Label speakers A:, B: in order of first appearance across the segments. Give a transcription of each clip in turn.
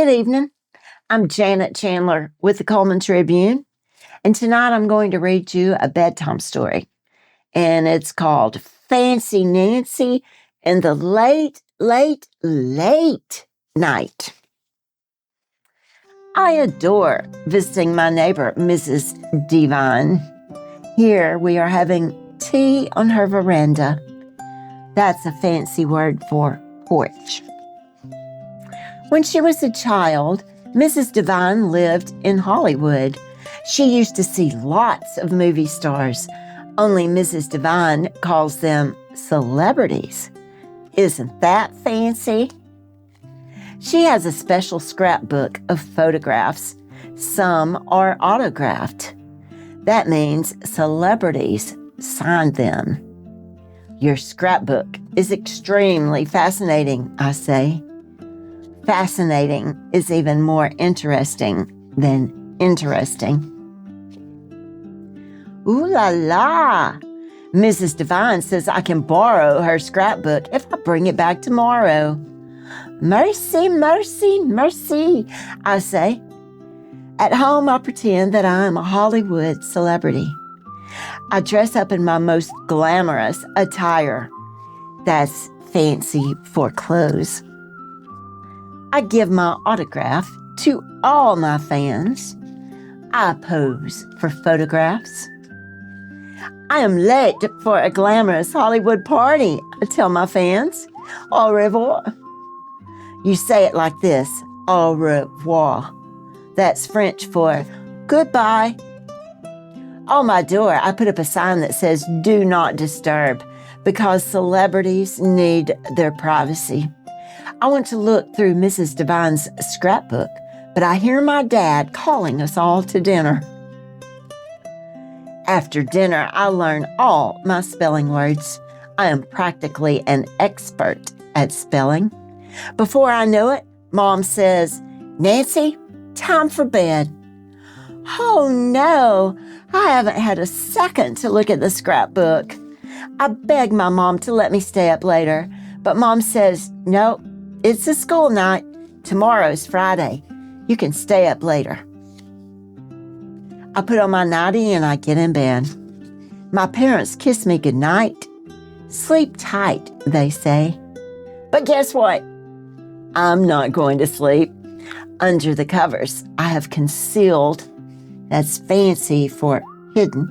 A: Good evening. I'm Janet Chandler with the Cullman Tribune, and tonight I'm going to read you a bedtime story, and it's called Fancy Nancy in the Late, Late, Late Night. I adore visiting my neighbor, Mrs. Devine. Here we are having tea on her veranda. That's a fancy word for porch. When she was a child, Mrs. Devine lived in Hollywood. She used to see lots of movie stars, only Mrs. Devine calls them celebrities. Isn't that fancy? She has a special scrapbook of photographs. Some are autographed. That means celebrities signed them. Your scrapbook is extremely fascinating, I say. Fascinating is even more interesting than interesting. Ooh la la! Mrs. Devine says I can borrow her scrapbook if I bring it back tomorrow. Mercy, mercy, mercy, I say. At home, I pretend that I am a Hollywood celebrity. I dress up in my most glamorous attire. That's fancy for clothes. I give my autograph to all my fans. I pose for photographs. I am late for a glamorous Hollywood party, I tell my fans. Au revoir. You say it like this, au revoir. That's French for goodbye. On my door, I put up a sign that says, do not disturb, because celebrities need their privacy. I want to look through Mrs. Devine's scrapbook, but I hear my dad calling us all to dinner. After dinner, I learn all my spelling words. I am practically an expert at spelling. Before I know it, Mom says, Nancy, time for bed. Oh no, I haven't had a second to look at the scrapbook. I beg my mom to let me stay up later, but Mom says, no, it's a school night. Tomorrow's Friday. You can stay up later. I put on my nightie and I get in bed. My parents kiss me goodnight. Sleep tight, they say. But guess what? I'm not going to sleep. Under the covers, I have concealed, that's fancy for hidden,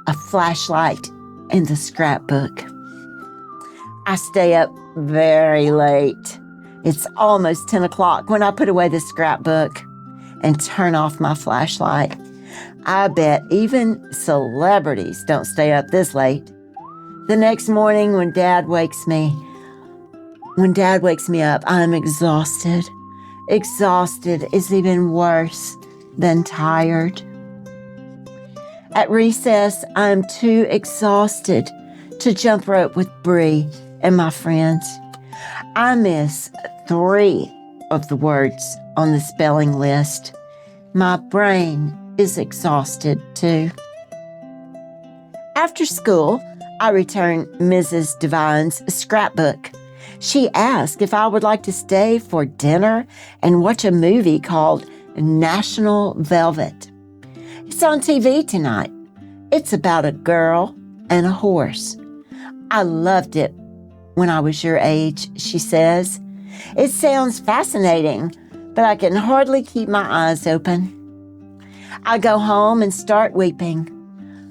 A: a flashlight in the scrapbook. I stay up very late. It's almost 10 o'clock when I put away the scrapbook and turn off my flashlight. I bet even celebrities don't stay up this late. The next morning when Dad wakes me up, I'm exhausted. Exhausted is even worse than tired. At recess, I'm too exhausted to jump rope with Bree and my friends. I miss 3 of the words on the spelling list. My brain is exhausted too. After school, I return Mrs. Devine's scrapbook. She asked if I would like to stay for dinner and watch a movie called National Velvet. It's on TV tonight. It's about a girl and a horse. I loved it when I was your age, she says. It sounds fascinating, but I can hardly keep my eyes open. I go home and start weeping,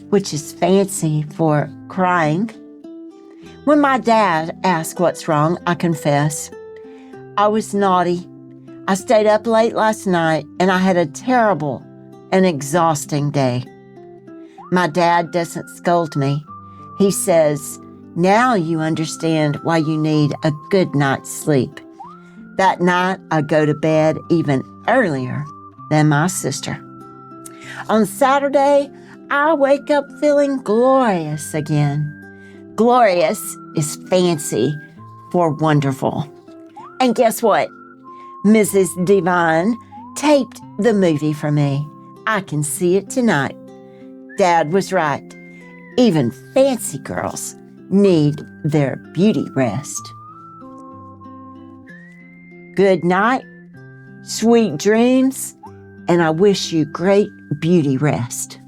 A: which is fancy for crying. When my dad asks what's wrong, I confess. I was naughty. I stayed up late last night and I had a terrible and exhausting day. My dad doesn't scold me. He says, now you understand why you need a good night's sleep. That night, I go to bed even earlier than my sister. On Saturday, I wake up feeling glorious again. Glorious is fancy for wonderful. And guess what? Mrs. Devine taped the movie for me. I can see it tonight. Dad was right. Even fancy girls need their beauty rest. Good night, Sweet dreams, and I wish you great beauty rest.